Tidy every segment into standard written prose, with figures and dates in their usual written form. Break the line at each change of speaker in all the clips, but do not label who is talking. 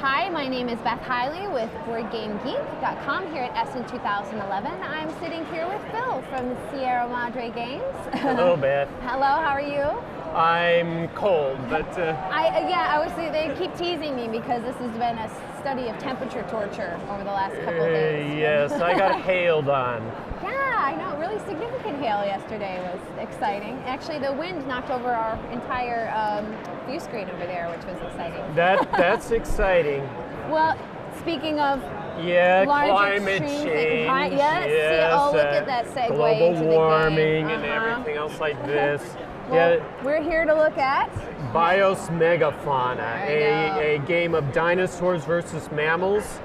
Hi, my name is Beth Hiley with BoardGameGeek.com here at Essen 2011. I'm sitting here with Phil from Sierra Madre Games.
Hello, Beth.
Hello, how are you?
I'm cold, but...
they keep teasing me because this has been a study of temperature torture over the last couple of days.
Yes, I got hailed on.
Yeah, I know. Really significant hail yesterday was exciting. Actually, the wind knocked over our entire view screen over there, which was exciting.
That's exciting.
Well, speaking of
climate change.
Yes. Look at that segue
global
into
warming
the game.
and everything else like this.
Well, we're here to look at
Bios Megafauna, a game of dinosaurs versus mammals,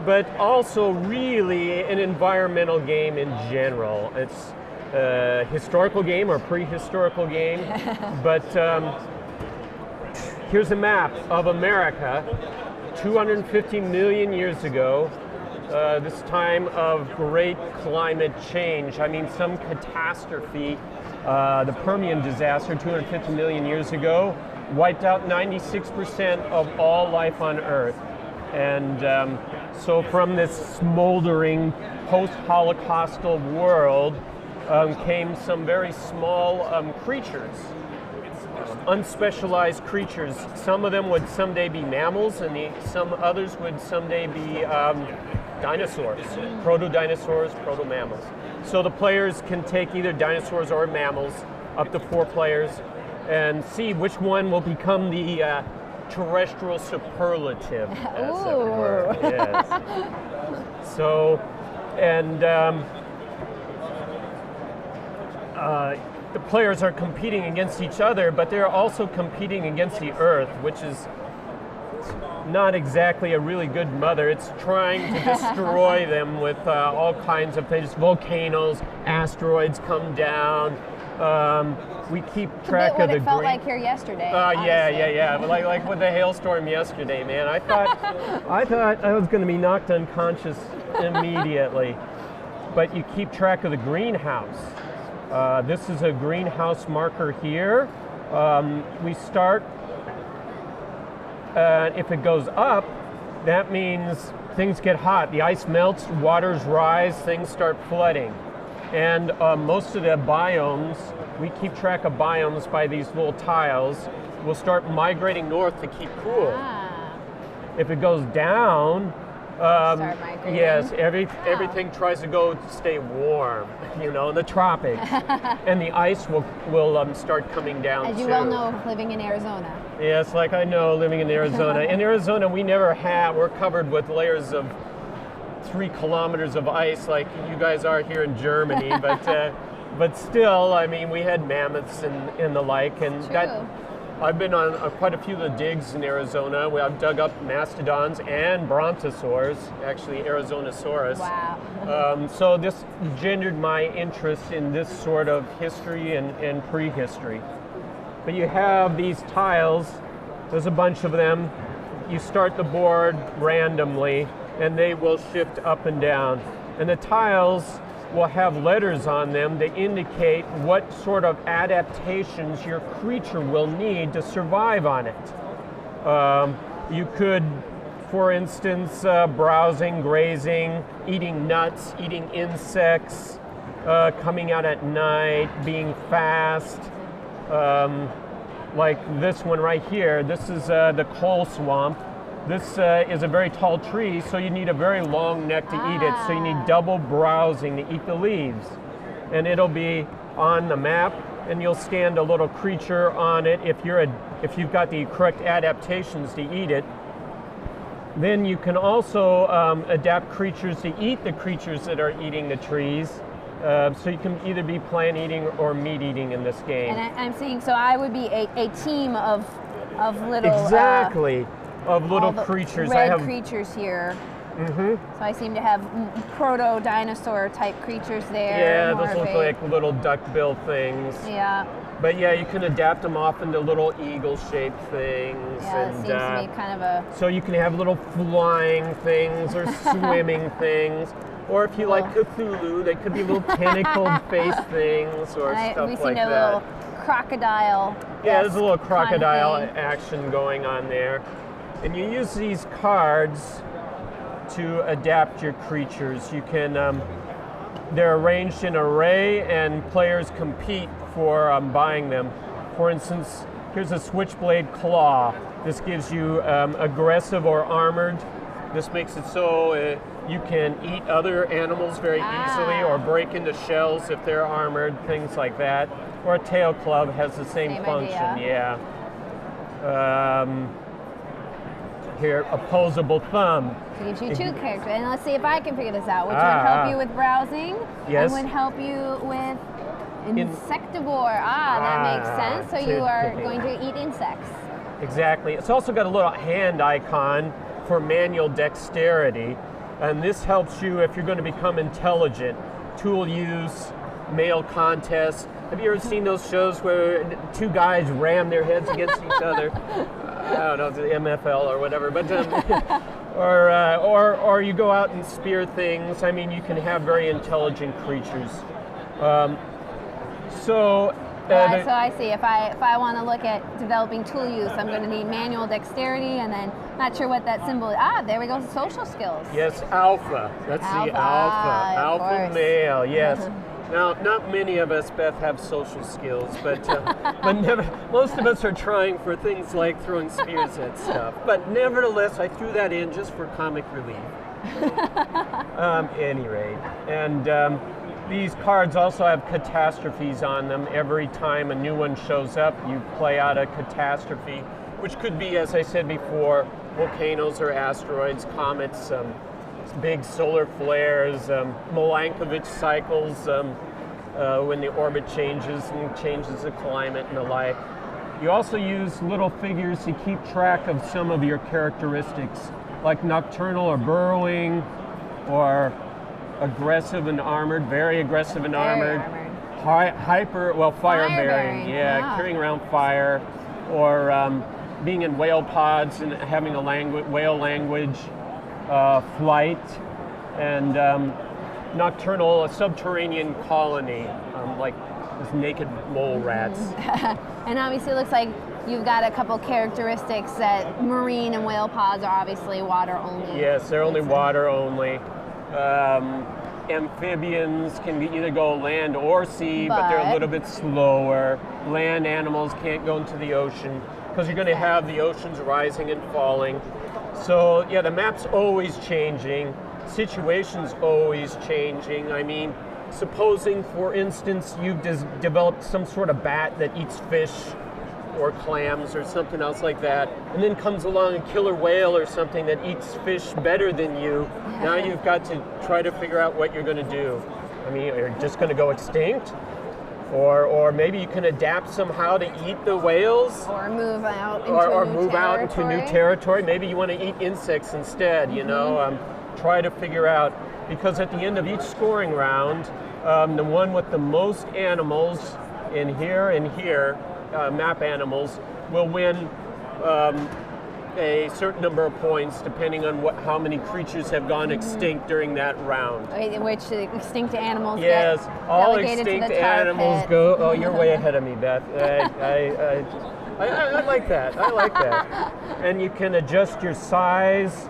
but also really an environmental game in general. It's a historical game or prehistorical game, but here's a map of America 250 million years ago, this time of great climate change. I mean, some catastrophe. The Permian disaster 250 million years ago wiped out 96% of all life on Earth. And so from this smoldering post-Holocaustal world came some very small creatures, unspecialized creatures. Some of them would someday be mammals, and some others would someday be dinosaurs, proto-dinosaurs, proto-mammals. So the players can take either dinosaurs or mammals, up to 4 players, and see which one will become the terrestrial superlative, as it were. Yes. So, and the players are competing against each other, but they're also competing against the Earth, which is not exactly a really good mother. It's trying to destroy them with all kinds of things. Volcanoes, asteroids come down. We keep track of the
what it felt like here yesterday.
Yeah. But like with the hailstorm yesterday, man, I thought I was going to be knocked unconscious immediately. But you keep track of the greenhouse. This is a greenhouse marker here. We start. If it goes up, that means things get hot. The ice melts, waters rise, things start flooding. And most of the biomes, we keep track of biomes by these little tiles, will start migrating north to keep cool. If it goes down, yes, everything tries to stay warm, in the tropics. And the ice will start coming down
As you
too.
well know, living in Arizona.
Yes, like I know, living in Arizona. In Arizona, we're covered with layers of 3 kilometers of ice like you guys are here in Germany. But still, I mean, we had mammoths and the like. And I've been on quite a few of the digs in Arizona where I've dug up mastodons and brontosaurs, actually Arizonosaurus.
Wow.
So this gendered my interest in this sort of history and prehistory. But you have these tiles, there's a bunch of them. You start the board randomly and they will shift up and down. And the tiles will have letters on them that indicate what sort of adaptations your creature will need to survive on it. You could, for instance, browsing, grazing, eating nuts, eating insects, coming out at night, being fast. Like this one right here, this is the coal swamp. This is a very tall tree, so you need a very long neck to eat it. So you need double browsing to eat the leaves. And it'll be on the map, and you'll stand a little creature on it if you've got the correct adaptations to eat it. Then you can also adapt creatures to eat the creatures that are eating the trees. So you can either be plant eating or meat eating in this game.
And I'm seeing, so I would be a team of little...
Exactly, of little creatures.
Red creatures here.
Mm-hmm.
So I seem to have proto-dinosaur type creatures there.
Yeah, those look like little duck-bill things.
Yeah.
But yeah, you can adapt them off into little eagle-shaped things.
Yeah, it seems to be kind of a...
So you can have little flying things or swimming things. Or if you like Cthulhu, they could be little tentacled face things or stuff like that.
We see a little crocodile.
Yeah, there's a little crocodile action going on there. And you use these cards to adapt your creatures. You can, they're arranged in array, and players compete for buying them. For instance, here's a switchblade claw. This gives you aggressive or armored. This makes it so you can eat other animals very easily, or break into shells if they're armored, things like that. Or a tail club has the same function,
idea.
yeah. Here, opposable thumb.
So it gives you 2 characters. And let's see if I can figure this out, which would help you with browsing,
yes,
and would help you with insectivore. That makes sense. So you are going to eat insects.
Exactly. It's also got a little hand icon for manual dexterity, and this helps you if you're going to become intelligent. Tool use, male contest. Have you ever seen those shows where 2 guys ram their heads against each other? I don't know, the MFL or whatever, but or you go out and spear things. I mean, you can have very intelligent creatures. So
I see. If I want to look at developing tool use, I'm going to need manual dexterity, and then not sure what that symbol is. There we go. Social skills.
Yes, alpha. That's the alpha male. Yes. Now, not many of us, Beth, have social skills, but most of us are trying for things like throwing spears at stuff. But nevertheless, I threw that in just for comic relief. Any rate, and these cards also have catastrophes on them. Every time a new one shows up, you play out a catastrophe, which could be, as I said before, volcanoes or asteroids, comets, big solar flares, Milankovitch cycles, when the orbit changes and changes the climate and the like. You also use little figures to keep track of some of your characteristics, like nocturnal or burrowing, or aggressive and armored, very aggressive and armored. Fire bearing, carrying around fire, or being in whale pods and having a whale language, flight, and nocturnal, a subterranean colony, like this naked mole rats.
And obviously it looks like you've got a couple characteristics that marine and whale pods are obviously water only.
Yes, they're only water only. Amphibians can either go land or sea, but they're a little bit slower. Land animals can't go into the ocean because you're going to have the oceans rising and falling. So yeah, the map's always changing. Situation's always changing. I mean, supposing, for instance, you've developed some sort of bat that eats fish or clams or something else like that, and then comes along a killer whale or something that eats fish better than you. Now you've got to try to figure out what you're going to do. I mean, you're just going to go extinct? Or maybe you can adapt somehow to eat the whales,
or move out into
new territory. Maybe you want to eat insects instead. You know, try to figure out, because at the end of each scoring round, the one with the most animals in here and here, map animals, will win a certain number of points depending on how many creatures have gone extinct during that round.
Which extinct animals
Yes,
get
all
extinct
animals
pit.
go. Oh, you're way ahead of me, Beth. I like that. I like that. And you can adjust your size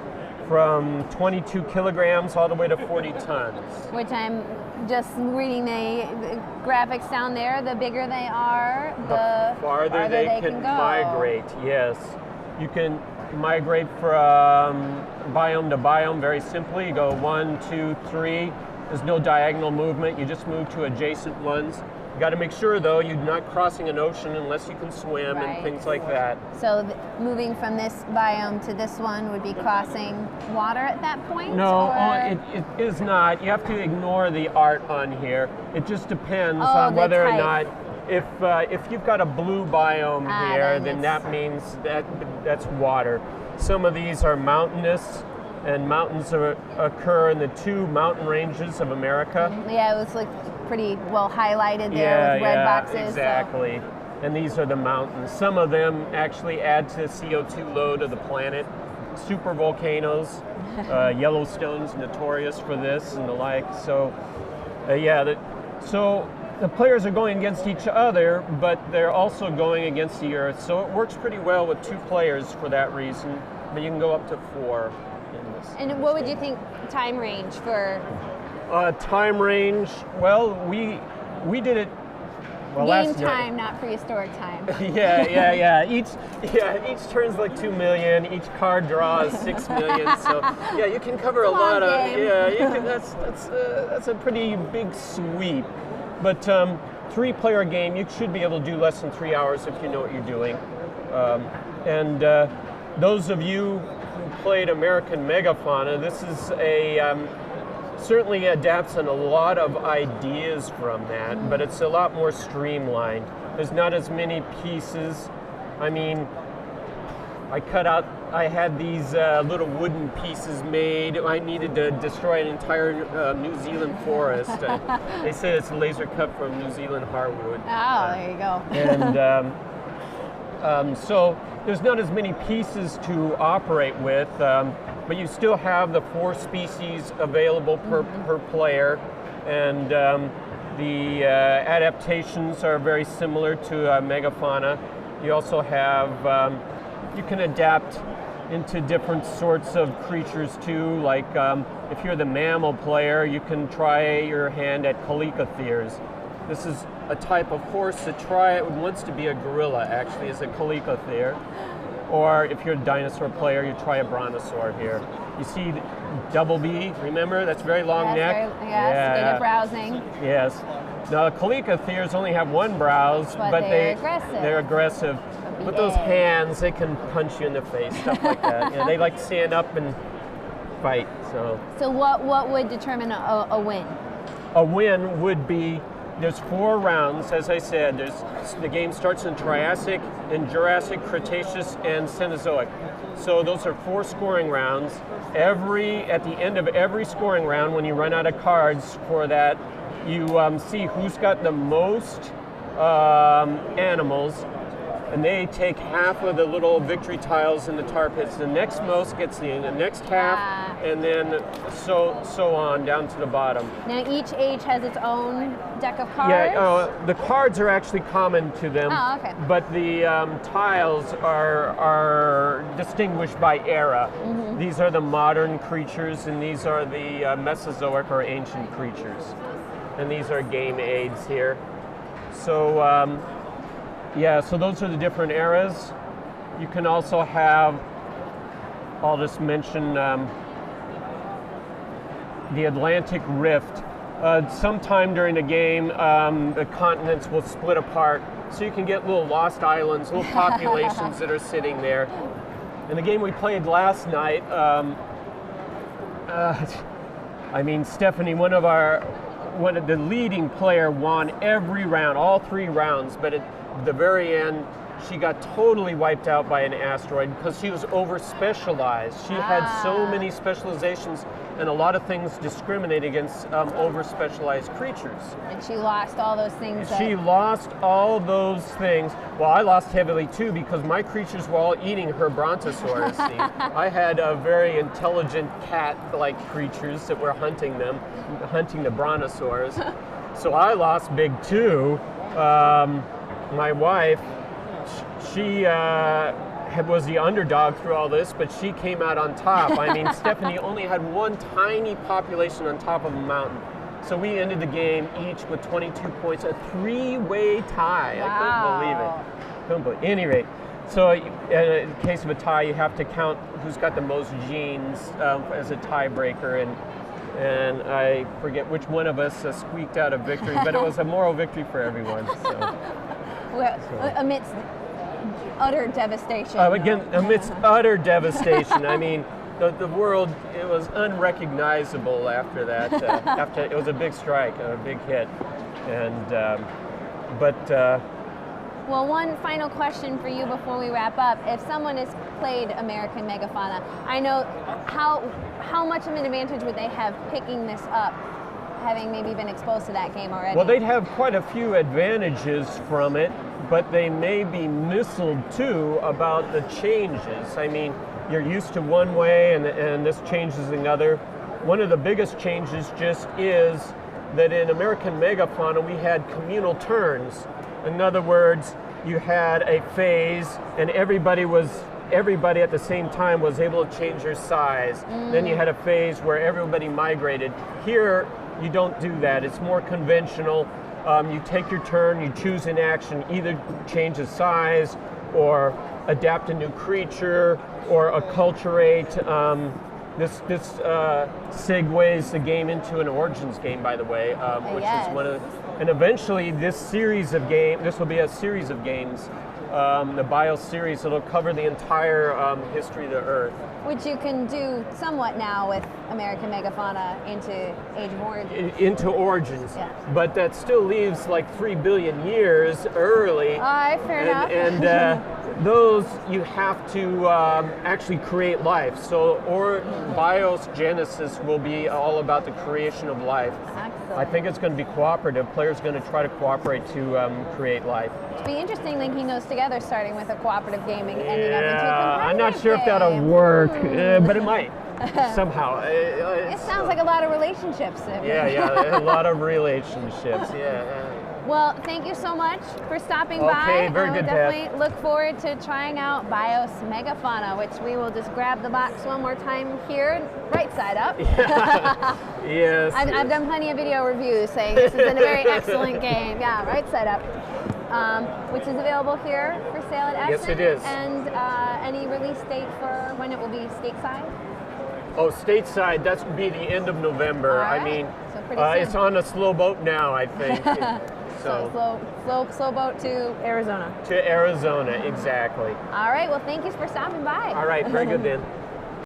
from 22 kilograms all the way to 40 tons.
Which I'm just reading the graphics down there. The bigger they are, the
farther they can go. Migrate. Yes, you can migrate from biome to biome very simply. You go 1, 2, 3. There's no diagonal movement. You just move to adjacent ones. You got to make sure, though, you're not crossing an ocean unless you can swim and things like that.
So moving from this biome to this one would be crossing water at that point?
No, it is not. You have to ignore the art on here. It just depends on whether or not, if you've got a blue biome here, then that means that's water. Some of these are mountainous, and mountains occur in the 2 mountain ranges of America.
Yeah, it was like pretty well highlighted there with red boxes.
Exactly. So. And these are the mountains. Some of them actually add to the CO2 load of the planet. Super volcanoes, Yellowstone's notorious for this and the like. So, so the players are going against each other, but they're also going against the Earth. So it works pretty well with 2 players for that reason. but you can go up to 4 in this.
And what would you think time range for
time range? Well, we did it. Well,
game
last
time, not prehistoric time?
yeah. Each turn's like 2 million. Each card draw is 6 million. So yeah, you can cover a lot of.
game.
Yeah, you can. That's a pretty big sweep. But 3-player game, you should be able to do less than 3 hours if you know what you're doing. And those of you who played American Megafauna, this is a certainly adapts on a lot of ideas from that, but it's a lot more streamlined. There's not as many pieces. I mean, I had these little wooden pieces made. I needed to destroy an entire New Zealand forest. They say it's laser cut from New Zealand hardwood.
Oh, there you go.
And so there's not as many pieces to operate with, but you still have the 4 species available per player, and the adaptations are very similar to Megafauna. You also have, you can adapt into different sorts of creatures too, like if you're the mammal player, you can try your hand at Calicotheres. This is a type of horse that wants to be a gorilla, actually, is a Calicothere. Or if you're a dinosaur player, you try a brontosaur here. You see double B, remember? That's very long neck.
Good at browsing.
Yes. Now, Calicotheres only have 1 browse, but they're aggressive. But those hands, they can punch you in the face, stuff like that. Yeah, they like to stand up and fight. So
what would determine a win?
A win would be, there's 4 rounds, as I said. The game starts in Triassic, in Jurassic, Cretaceous, and Cenozoic. So those are 4 scoring rounds. At the end of every scoring round, when you run out of cards for that, you see who's got the most animals, and they take half of the little victory tiles in the tar pits. The next most gets the next half, and then so on down to the bottom.
Now each age has its own deck of cards?
Yeah, the cards are actually common to them, but the tiles are distinguished by era. These are the modern creatures, and these are the Mesozoic or ancient creatures. And these are game aids here. So so those are the different eras. You can also have, I'll just mention the Atlantic Rift. Sometime during the game, the continents will split apart, so you can get little lost islands, little populations that are sitting there. In the game we played last night, I mean, Stephanie, one of the leading player, won every round, all 3 rounds, but at the very end, she got totally wiped out by an asteroid because she was over-specialized. She had so many specializations, and a lot of things discriminate against over-specialized creatures.
And she lost all those things.
She lost all those things. Well, I lost heavily too because my creatures were all eating her brontosaurus. I had very intelligent cat-like creatures that were hunting the brontosaurs. So I lost big too. My wife, she was the underdog through all this, but she came out on top. I mean, Stephanie only had 1 tiny population on top of a mountain. So we ended the game each with 22 points, a 3-way tie.
Wow.
I couldn't believe it. At any rate, so in the case of a tie, you have to count who's got the most genes as a tiebreaker, and I forget which one of us squeaked out a victory, but it was a moral victory for everyone.
Amidst utter devastation.
Amidst utter devastation. I mean, the world, it was unrecognizable after that. It was a big strike, a big hit, and
well, one final question for you before we wrap up. If someone has played American Megafauna, I know how much of an advantage would they have picking this up, having maybe been exposed to that game already?
Well, they'd have quite a few advantages from it, but they may be misled too about the changes. I mean, you're used to one way and this changes another. One of the biggest changes just is that in American Megafauna we had communal turns. In other words, you had a phase and everybody was everybody at the same time was able to change their size. Then you had a phase where everybody migrated. Here, you don't do that. It's more conventional. You take your turn, you choose an action, either change the size or adapt a new creature or acculturate. This segues the game into an Origins game, by the way, which
Yes.
is one of, and eventually this will be a series of games, the BIOS series. It'll cover the entire history of the Earth.
Which you can do somewhat now with American Megafauna into Age of Origins.
Into Origins,
Yeah.
but that still leaves like 3 billion years early.
All right, fair enough.
And those you have to actually create life. So, BIOS Genesis will be all about the creation of life.
Excellent.
I think it's going to be cooperative. Players are going to try to cooperate to create life.
It'd be interesting linking those together, starting with a cooperative game and ending up into a competitive
I'm not sure if that'll
game.
work, but it might somehow.
It sounds like a lot of relationships.
Yeah, a lot of relationships. Yeah.
Well, thank you so much for stopping by.
Okay, very
I
good,
definitely look forward to trying out BIOS Megafauna, which we will just grab the box one more time here, right side up.
Yes.
I've done plenty of video reviews saying this is a very excellent game. Yeah, right side up. Which is available here for sale at Essen.
Yes, it is.
And any release date for when it will be stateside?
Oh, stateside, that's would be the end of November.
All right.
I mean,
So pretty soon.
it's on a slow boat now, I think.
So slow boat to Arizona.
To Arizona, exactly.
All right, well, thank you for stopping by.
All right, very good then.